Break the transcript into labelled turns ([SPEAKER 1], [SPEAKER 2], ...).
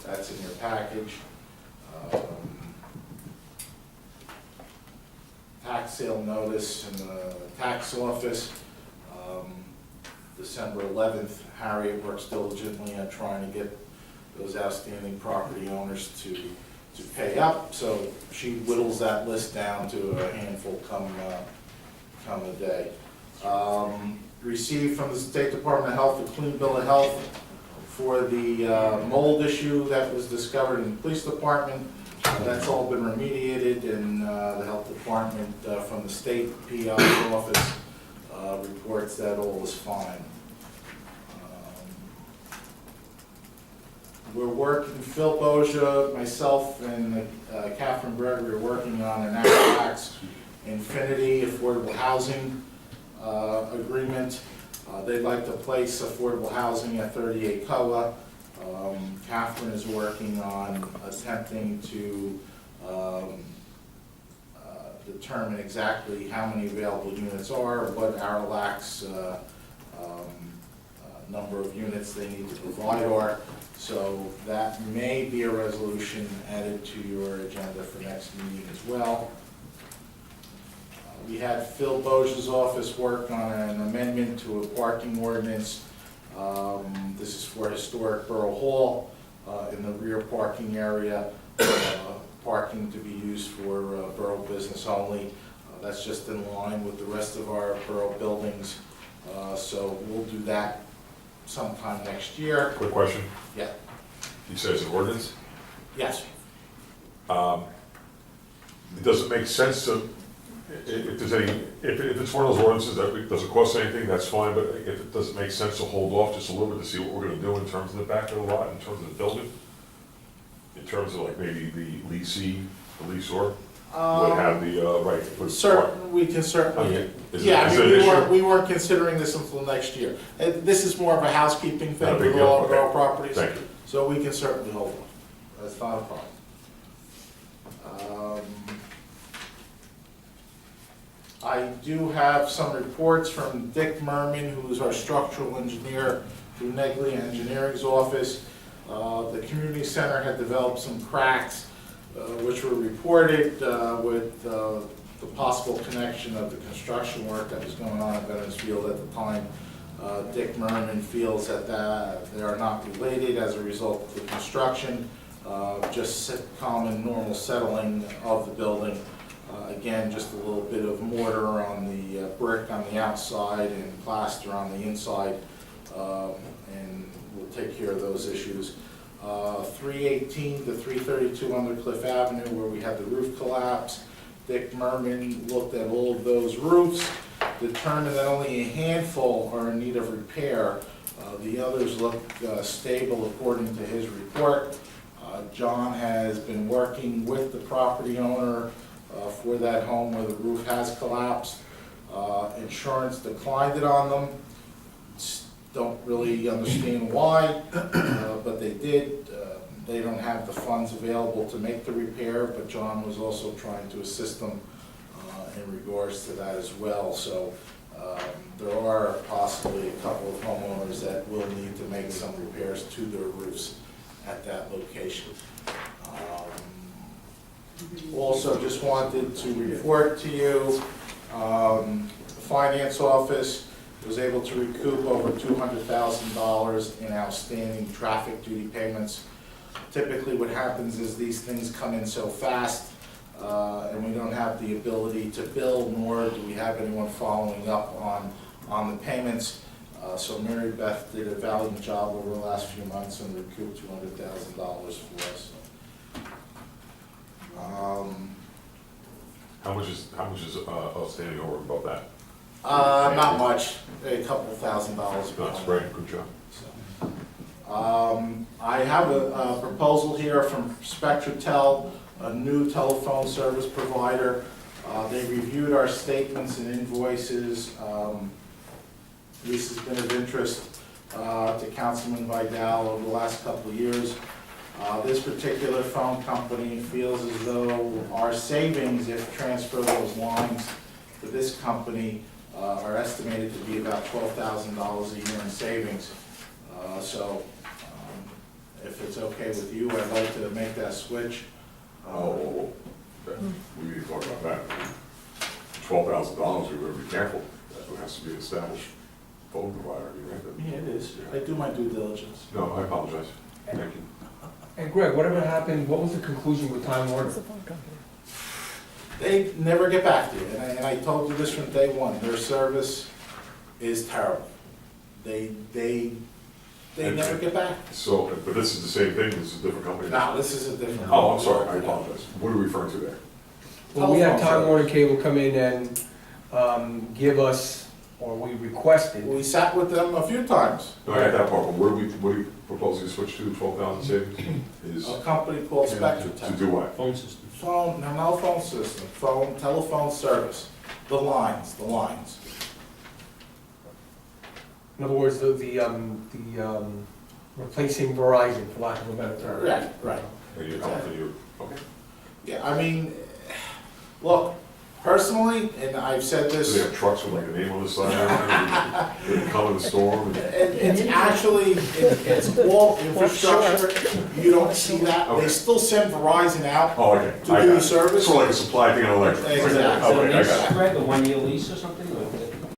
[SPEAKER 1] That's in your package. Um, Tax sale notice in the tax office. December 11th, Harriet works diligently on trying to get those outstanding property owners to pay up, so she whittles that list down to a handful come the day. Received from the State Department of Health a clean bill of health for the mold issue that was discovered in the police department. That's all been remediated, and the health department from the state PI's office reports that all is fine. We're working, Phil Boja, myself, and Catherine Gregory are working on an Act Infinity affordable housing agreement. They'd like to place affordable housing at 38 COA. Catherine is working on attempting to determine exactly how many available units are, what our lax number of units they need to provide are. So that may be a resolution added to your agenda for next meeting as well. We had Phil Boja's office work on an amendment to a parking ordinance. This is for historic Borough Hall in the rear parking area, parking to be used for borough business only. That's just in line with the rest of our borough buildings. So we'll do that sometime next year.
[SPEAKER 2] Quick question.
[SPEAKER 1] Yeah.
[SPEAKER 2] You said it's an ordinance?
[SPEAKER 1] Yes.
[SPEAKER 2] It doesn't make sense to, if there's any, if it's one of those ordinances that it doesn't cost anything, that's fine, but if it doesn't make sense to hold off just a little bit to see what we're gonna do in terms of the back of the lot, in terms of the building, in terms of like maybe the leasee, the leaseor would have the right to put.
[SPEAKER 1] Certain, we can certainly,
[SPEAKER 2] Okay. Is it-
[SPEAKER 1] yeah,
[SPEAKER 2] is
[SPEAKER 1] I
[SPEAKER 2] it
[SPEAKER 1] mean,
[SPEAKER 2] an issue?
[SPEAKER 1] we weren't considering this until next year. This is more of a housekeeping
[SPEAKER 2] Not
[SPEAKER 1] thing
[SPEAKER 2] a big
[SPEAKER 1] with
[SPEAKER 2] deal,
[SPEAKER 1] all
[SPEAKER 2] okay.
[SPEAKER 1] our properties.
[SPEAKER 2] Thank you.
[SPEAKER 1] So we can certainly hold on. That's not a problem. I do have some reports from Dick Merman, who is our structural engineer through Negley Engineering's office. The community center had developed some cracks, which were reported with the possible connection of the construction work that was going on at Veterans Field at the time. Dick Merman feels that they are not related as a result of the construction, just common normal settling of the building. Again, just a little bit of mortar on the brick on the outside and plaster on the inside, and we'll take care of those issues. 318 to 332 Undercliff Avenue, where we had the roof collapse. Dick Merman looked at all of those roofs, determined that only a handful are in need of repair. The others look stable according to his report. John has been working with the property owner for that home where the roof has collapsed. Insurance declined it on them. Don't really understand why, but they did. They don't have the funds available to make the repair, but John was also trying to assist them in regards to that as well. So there are possibly a couple of homeowners that will need to make some repairs to their roofs at that location. Also, just wanted to report to you, the finance office was able to recoup over $200,000 in outstanding traffic duty payments. Typically what happens is these things come in so fast and we don't have the ability to bill, nor do we have anyone following up on the payments. So Mary Beth did a valiant job over the last few months and recouped $200,000 for us.
[SPEAKER 2] How much is outstanding over above that?
[SPEAKER 1] Not much, a couple $1,000.
[SPEAKER 2] That's great, good job.
[SPEAKER 1] So, I have a proposal here from Spectratel, a new telephone service provider. They reviewed our statements and invoices. This has been of interest to Councilman Vidal over the last couple of years. This particular phone company feels as though our savings, if transfer those lines to this company, are estimated to be about $12,000 a year in savings. So if it's okay with you, I'd like to make that switch.
[SPEAKER 3] Oh, we need to talk about that. $12,000, we better be careful. That has to be an established phone provider, you right?
[SPEAKER 1] Yeah, it is. I do my due diligence.
[SPEAKER 3] No, I apologize. Thank you.
[SPEAKER 4] And Greg, whatever happened, what was the conclusion with Time Warner?
[SPEAKER 1] They never get back to you, and I told you this from day one, their service is terrible. They never get back.
[SPEAKER 3] So, but this is the same thing, this is a different company?
[SPEAKER 1] No, this is a different.
[SPEAKER 3] Oh, I'm sorry, I apologize. What are we referring to there?
[SPEAKER 4] Well, we had
[SPEAKER 1] Telephone
[SPEAKER 4] Time
[SPEAKER 1] service.
[SPEAKER 4] Warner Cable come in and give us, or we requested,
[SPEAKER 1] We sat with them a few times,
[SPEAKER 3] No, I got that part, but what are we proposing to switch to, 12,000 savings? Is
[SPEAKER 1] a company called
[SPEAKER 3] to
[SPEAKER 1] Spectratech.
[SPEAKER 3] do what?
[SPEAKER 5] Phone system.
[SPEAKER 1] Phone, no phone system, telephone service, the lines.
[SPEAKER 4] in other words, replacing Verizon, for lack of a better term.
[SPEAKER 1] Right.
[SPEAKER 3] And you're, okay.
[SPEAKER 1] Yeah, I mean, look, personally, and I've said
[SPEAKER 3] Do
[SPEAKER 1] this.
[SPEAKER 3] they have trucks with like a name on the side and everything? They come in the storm? and-
[SPEAKER 1] It's actually, it's all infrastructure, you don't see that, they
[SPEAKER 3] Okay.
[SPEAKER 1] still send Verizon out
[SPEAKER 3] Oh, okay.
[SPEAKER 1] to
[SPEAKER 3] I
[SPEAKER 1] do
[SPEAKER 3] got
[SPEAKER 1] the
[SPEAKER 3] it.
[SPEAKER 1] service.
[SPEAKER 3] Sort of like a supply thing on electric.
[SPEAKER 1] Exactly.
[SPEAKER 3] Okay, I got it.
[SPEAKER 5] Greg, a one-year lease or something? Or-